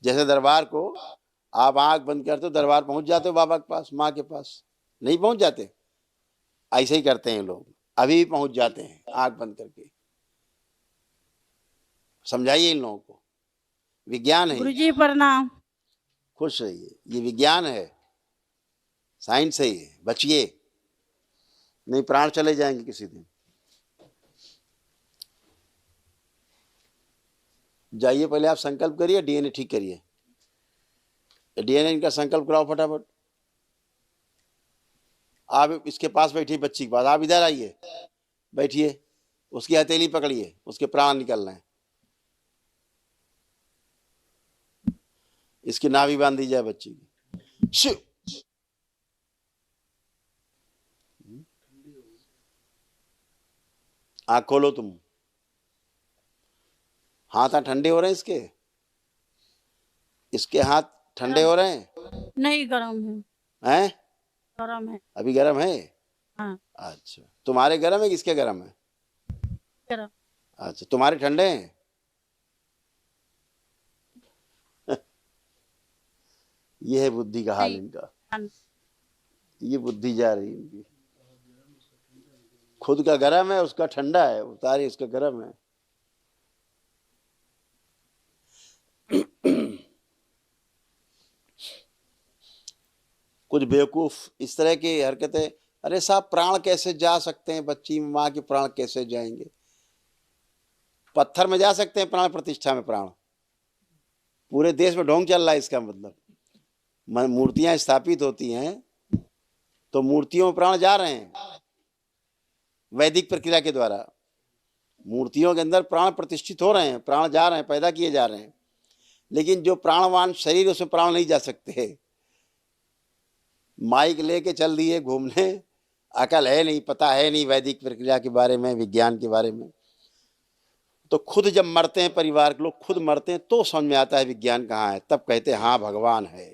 जैसे दरबार को आप आंख बंद करते हो, दरबार पहुंच जाते हो बाबा के पास, माँ के पास, नहीं पहुंच जाते? ऐसे ही करते हैं लोग, अभी भी पहुंच जाते हैं आंख बंद करके। समझाइए इन लोगों को, विज्ञान है। गुरुजी प्रणाम। खुश रहिए, ये विज्ञान है, साइंस है, ये बचिए, नहीं प्राण चले जाएंगे किसी दिन। जाइए, पहले आप संकल्प करिए, डीएनए ठीक करिए, डीएनए इनका संकल्प कराओ फटाफट। आप इसके पास बैठिए, बच्ची के पास, आप इधर आइए, बैठिए, उसकी हथेली पकड़िए, उसके प्राण निकल रहे हैं। इसकी नाभि बांध दी जाए बच्ची की। शिव, आँख खोलो तुम। हाथ ठंडे हो रहे हैं इसके, इसके हाथ ठंडे हो रहे हैं? नहीं, गरम है। हैं? गरम है। अभी गरम है? हाँ। अच्छा, तुम्हारे गरम है, किसके गरम है? गरम। अच्छा, तुम्हारे ठंडे हैं? ये है बुद्धि का हाल नहीं। इनका, हाँ। ये बुद्धि जा रही इनकी। खुद का गरम है, उसका ठंडा है, उतारी उसका गरम है। कुछ बेवकूफ इस तरह की हरकतें, अरे साहब प्राण कैसे जा सकते हैं, बच्ची माँ के प्राण कैसे जाएंगे? पत्थर में जा सकते हैं प्राण, प्रतिष्ठा में प्राण? पूरे देश में ढोंग चल रहा है इसका मतलब। मूर्तियां स्थापित होती हैं तो मूर्तियों में प्राण जा रहे हैं, वैदिक प्रक्रिया के द्वारा मूर्तियों के अंदर प्राण प्रतिष्ठित हो रहे हैं, प्राण जा रहे हैं, पैदा किए जा रहे हैं। लेकिन जो प्राणवान शरीर, उसमें प्राण नहीं जा सकते। माइक लेके चल दिए घूमने, अकल है नहीं, पता है नहीं वैदिक प्रक्रिया के बारे में, विज्ञान के बारे में। तो खुद जब मरते हैं, परिवार के लोग खुद मरते हैं, तो समझ में आता है विज्ञान कहाँ है, तब कहते हैं हाँ भगवान है,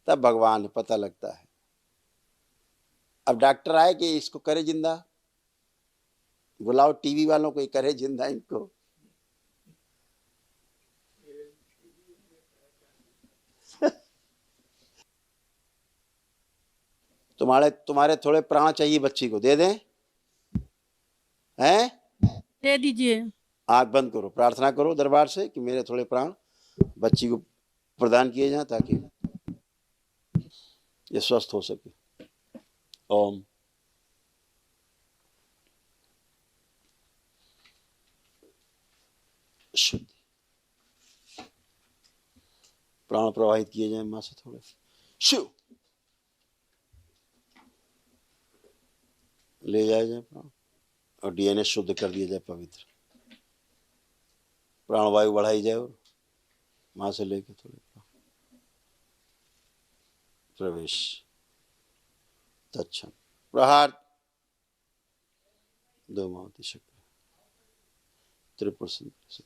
तब भगवान है, पता लगता है। अब डॉक्टर आए कि इसको करे जिंदा, बुलाओ टीवी वालों को, करे जिंदा इनको। तुम्हारे थोड़े प्राण चाहिए, बच्ची को दे दें? हैं? दे दीजिए। आंख बंद करो, प्रार्थना करो दरबार से कि मेरे थोड़े प्राण बच्ची को प्रदान किए जाएं, ताकि ये स्वस्थ हो सके। ओम। शुद्धि, प्राण प्रवाहित किए जाएं मां से थोड़े। शिव, ले जाए जाए प्राण, और डीएनए शुद्ध कर दिया जाए, पवित्र प्राण वायु बढ़ाई जाए, और मां से लेके थोड़े प्रवेश। तत्क्षण प्रहार, दो मावती शक्ति, त्रिपुर शक्ति,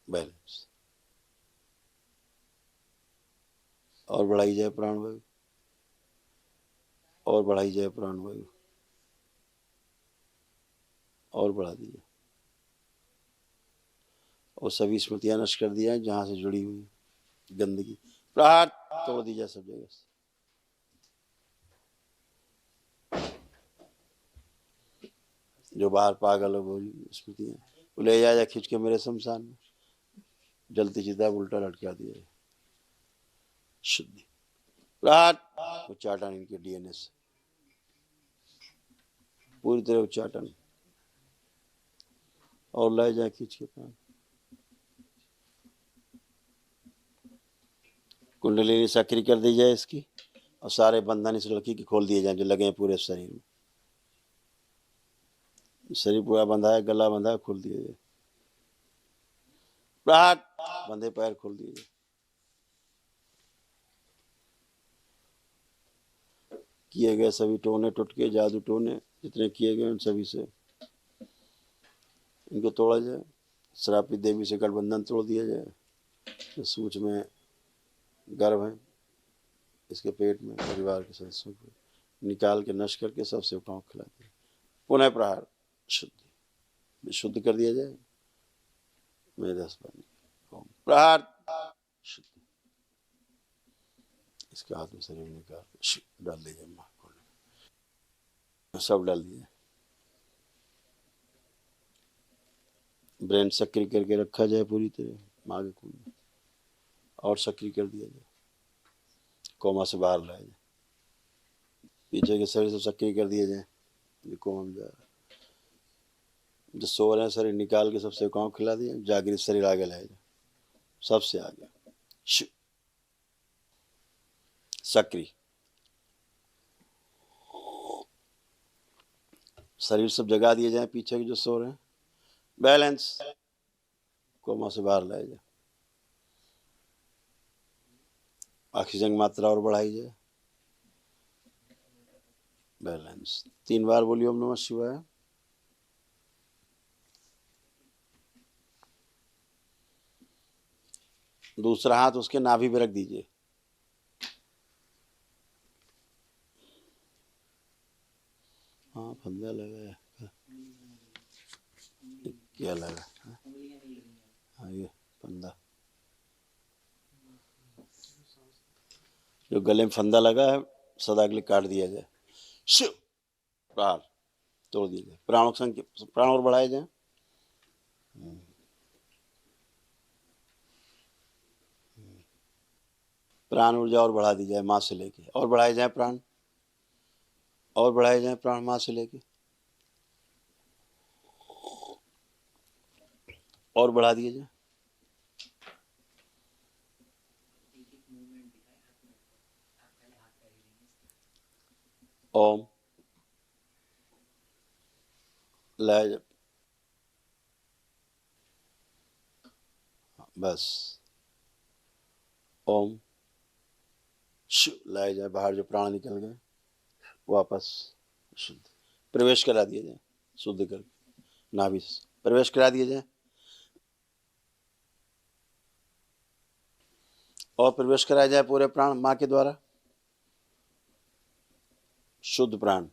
बैलेंस। और बढ़ाई जाए प्राण वायु, और बढ़ाई जाए प्राण वायु, और बढ़ा दीजिए, और सभी स्मृतियां नष्ट कर दिया जहां से जुड़ी हुई गंदगी। प्रहार, तोड़ दीजिए सब जगह से। जो बाहर पागल हो स्मृतियां, वो ले जाए खींच के मेरे शमशान में, जलती चिता उल्टा लटका दिया। शुद्धि, प्रहार, उच्चाटन इनके डीएनए से, पूरी तरह उच्चाटन, और ले जाए खींच के प्राण। कुंडलिनी सक्रिय कर दी जाए इसकी, और सारे बंधन इस लड़की के खोल दिए जाए जो लगे हैं पूरे शरीर में। शरीर पूरा बंधा है, गला बंधा है, खोल दिया जाए। प्रहार, बंधे पैर खोल दिए जाए। किए गए सभी टोने टुटके, जादू टोने जितने किए गए उन सभी से इनको तोड़ा जाए। श्रापित देवी से गठबंधन तोड़ दिया जाए। सूच में गर्भ है, इसके पेट में परिवार के सदस्यों को निकाल के नष्ट करके सब सेवकाओं को खिला दिया। पुनः प्रहार, शुद्धि, शुद्ध कर दिया जाए मेरे 10 पानी। ओम। प्रहार। इसके हाथ में शरीर निकाल डाल दीजिए माँ को, सब डाल दीजिए। ब्रेन सक्रिय करके रखा जाए पूरी तरह माँ के खून में, और सक्रिय कर दिया जाए, कोमा से बाहर लाया जाए, पीछे के शरीर से सक्रिय कर दिया जाए, ये कोमा में जा रहा है। जो सो रहे हैं शरीर निकाल के सबसे काँव खिला दिए, जागृत शरीर आगे लाया जाए, सबसे आगे सक्रिय शरीर सब जगा दिए जाए, पीछे के जो सो रहे हैं बैलेंस, कोमा से बाहर लाया जाए, ऑक्सीजन की मात्रा और बढ़ाई जाए, बैलेंस। 3 बार बोलिए ओम नमः शिवाय। दूसरा हाथ उसके नाभि पे रख दीजिए, हाँ फंदा लगा है, क्या लगा, हाँ ये फंदा, जो गले में फंदा लगा है सदा के लिए काट दिया जाए, शिव प्राण तोड़ दिया जाए, प्राणों संख्या प्राण और बढ़ाए जाए, प्राण ऊर्जा और बढ़ा दी जाए माँ से लेके, और बढ़ाए जाए प्राण, और बढ़ाए जाए प्राण माँ से लेके, और बढ़ा दिए जाए। ओम लाया जाए, बस ओम शिव लाया जाए, बाहर जो प्राण निकल गए वापस शुद्ध प्रवेश करा दिया जाए, शुद्ध करके नाभि से प्रवेश करा दिया जाए, और प्रवेश कराया जाए पूरे प्राण माँ के द्वारा, शुद्ध प्राण,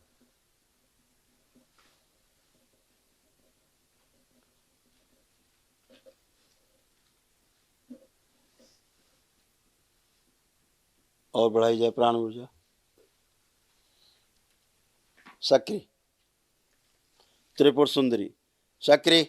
और बढ़ाई जाए प्राण ऊर्जा, सक्रिय त्रिपुर सुंदरी सक्रिय,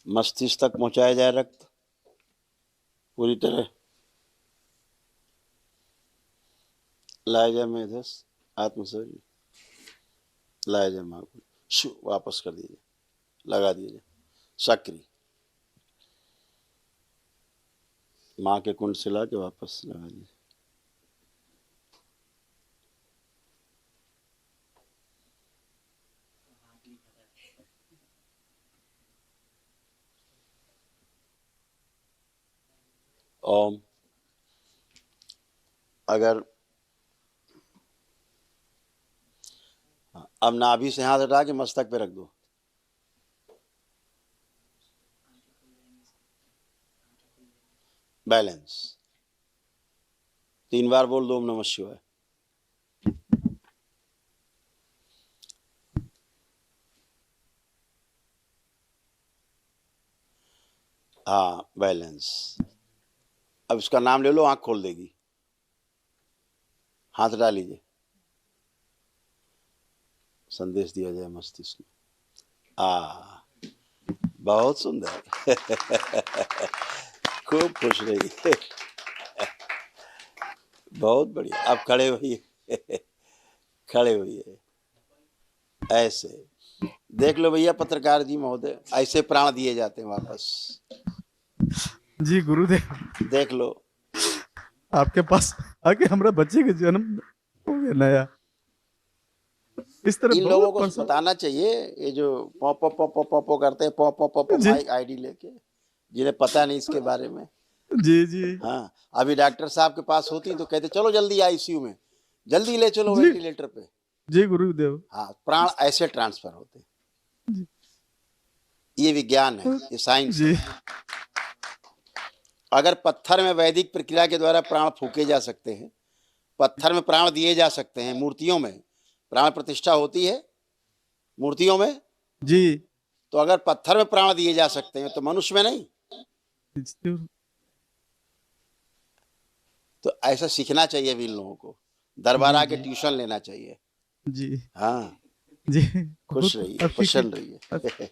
मस्तिष्क तक पहुंचाया जाए रक्त पूरी तरह, लाया जाए मेधस आत्म शरीर, लाया जाए माँ को, शु वापस कर दीजिए, लगा दीजिए सक्रिय, माँ के कुंड से ला के वापस लगा दीजिए। ओम अगर अब नाभि से हाथ हटा के मस्तक पे रख दो, बैलेंस। 3 बार बोल दो ओम नमः शिवाय। हाँ बैलेंस। अब इसका नाम ले लो, आंख खोल देगी, हाथ हटा लीजिए, संदेश दिया जाए मस्तिष्क में। बहुत सुंदर खूब खुश रहिए, बहुत बढ़िया। अब खड़े होइए खड़े होइए, ऐसे देख लो भैया पत्रकार जी महोदय, ऐसे प्राण दिए जाते हैं वापस, जी गुरुदेव, देख लो। आपके पास आके हमारा बच्चे का जन्म हो गया नया। इस तरह इन लोगों को बहुत बताना चाहिए, ये जो पॉ पॉ पॉ पॉ पॉ पॉ करते हैं, पॉ पॉ पॉ पॉ जी आईडी लेके, जिन्हें पता नहीं इसके बारे में। जी जी हाँ अभी डॉक्टर साहब के पास होती तो कहते चलो जल्दी आईसीयू में, जल्दी ले चलो जी वेंटिलेटर पे। जी गुरुदेव हाँ प्राण ऐसे ट्रांसफर होते हैं, जी ये विज्ञान है, ये साइंस जी है। अगर पत्थर में वैदिक प्रक्रिया के द्वारा प्राण फूके जा सकते हैं पत्थर में प्राण दिए जा सकते हैं, मूर्तियों में प्राण प्रतिष्ठा होती है, मूर्तियों में। जी तो अगर पत्थर में प्राण दिए जा सकते हैं तो मनुष्य में नहीं। तो ऐसा सीखना चाहिए भी इन लोगों को, दरबार जी, आके जी। ट्यूशन लेना चाहिए। जी हाँ, जी खुश बहुत रहिए, अच्छी प्रसन्न रहिए,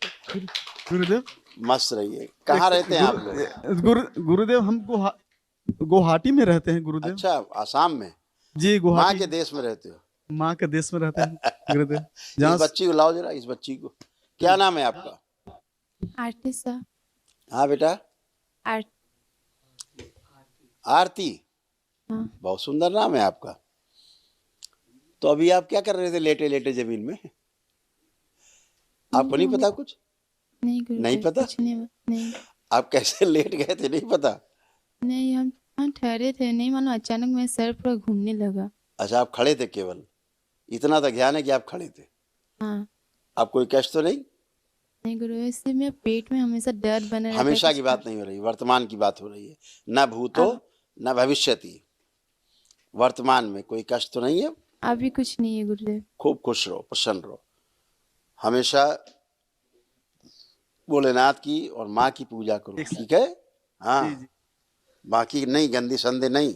गुरुदेव मस्त रहिए। कहाँ रहते हैं आप लोग? गुरुदेव हम गुवाहाटी में रहते हैं गुरुदेव। अच्छा, आसाम में। जी माँ गुवाहाटी के देश में रहते हो? माँ के देश में रहते हैं गुरुदेव। इस जहाँ बच्ची को लाओ जरा, इस बच्ची को। क्या नाम है आपका? आरती सर। हाँ बेटा, आर आरती। हाँ। बहुत सुंदर नाम है आपका। तो अभी आप क्या कर रहे थे लेटे लेटे जमीन में? आपको नहीं पता कुछ? नहीं गुरुदेव, नहीं पता? कुछ नहीं आप कैसे लेट गए थे, नहीं पता? नहीं हम ठहरे थे, नहीं मानो अचानक मेरा सर पूरा घूमने लगा। अच्छा, आप खड़े थे केवल, इतना तो ज्ञान है कि आप खड़े थे। हाँ। आप कोई कष्ट तो नहीं? नहीं गुरुदेव, इससे मेरे पेट में हमेशा डर बना रहता है। हमेशा की कुछ बात नहीं हो रही, वर्तमान की बात हो रही है। न भूतो न भविष्यति, वर्तमान में कोई कष्ट तो नहीं है। अभी कुछ नहीं है गुरुदेव। खूब खुश रहो, प्रसन्न रहो, हमेशा भोलेनाथ की और माँ की पूजा करो, ठीक है? हाँ, जी, जी। बाकी नहीं, गंदी संदे नहीं।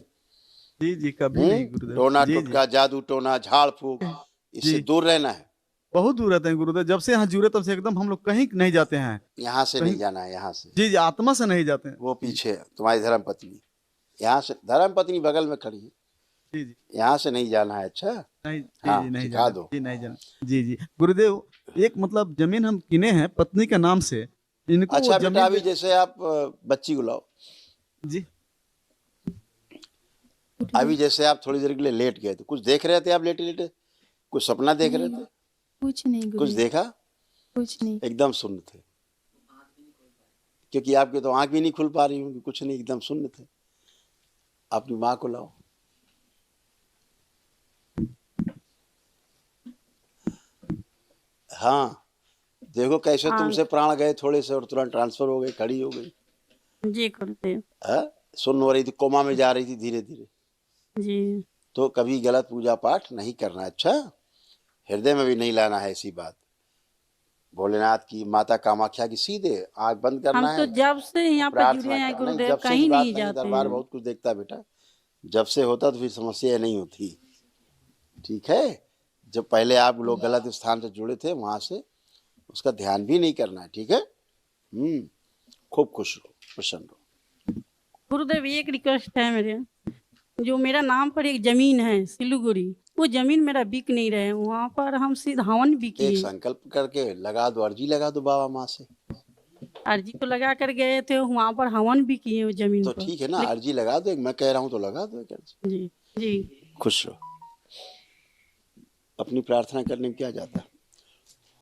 जी जी कभी नहीं गुरुदेव। टोना जी, जी। टोटका, जादू टोना, झाड़ फूक, इससे जी। दूर रहना है। बहुत दूर रहते हैं गुरुदेव। जब से यहाँ जुड़े तब से एकदम हम लोग कहीं नहीं जाते हैं। यहाँ से नहीं जाना है, यहाँ से। जी जी आत्मा से नहीं जाते हैं। वो पीछे है, तुम्हारी धर्म पत्नी, यहाँ से। धर्म पत्नी बगल में खड़ी है, जी जी यहाँ से नहीं जाना है। अच्छा, नहीं जी हाँ, जी नहीं सिखा जाना। दो। जी नहीं जाना। जी जी गुरुदेव, एक मतलब जमीन हम किने हैं पत्नी के नाम से, इनको अच्छा वो बेटा, अभी जमीन जैसे आप बच्ची को लाओ, जी अभी जैसे आप थोड़ी देर के लिए लेट गए थे, कुछ देख रहे थे आप लेटे लेटे? कुछ सपना देख रहे थे? कुछ नहीं कुछ गुरुदेव, देखा? कुछ नहीं। एकदम सुन्न थे, क्योंकि आपकी तो आंख भी नहीं खुल पा रही होंगी। कुछ नहीं, एकदम सुन्न थे। अपनी माँ को लाओ। हाँ, देखो कैसे हाँ। तुमसे प्राण गए थोड़े से और तुरंत ट्रांसफर हो गए, खड़ी हो गई। जी गुरुदेव। हाँ, सुन्न हो रही थी, कोमा में जा रही थी धीरे धीरे। जी तो कभी गलत पूजा पाठ नहीं करना, अच्छा? हृदय में भी नहीं लाना है ऐसी बात। भोलेनाथ की, माता कामाख्या की, सीधे आंख बंद हम करना तो है, जब से यहाँ पर प्रार्थना जुड़े हैं करना। नहीं, गुरुदेव, जब से कहीं की बात नहीं नहीं, जाते दरबार हैं। बहुत कुछ देखता है बेटा। जब से होता तो फिर समस्या नहीं होती, ठीक है? जब पहले आप लोग गलत स्थान से जुड़े थे, वहां से उसका ध्यान भी नहीं करना है, ठीक है? खूब खुश रहो, प्रसन्न रहो। गुरुदेव एक रिक्वेस्ट है मेरे, जो मेरा नाम पर एक जमीन है सिलीगुड़ी, वो जमीन मेरा बिक नहीं रहे, वहाँ पर हम सीधा हवन भी एक किए। संकल्प करके लगा दो, अर्जी लगा दो बाबा माँ से। अर्जी तो लगा कर गए थे, वहाँ पर हवन भी किए वो जमीन तो पर। ठीक है ना, अर्जी लगा दो। मैं कह रहा हूँ तो लगा दो एक अर्जी। जी जी खुश रहो। अपनी प्रार्थना करने में क्या जाता है?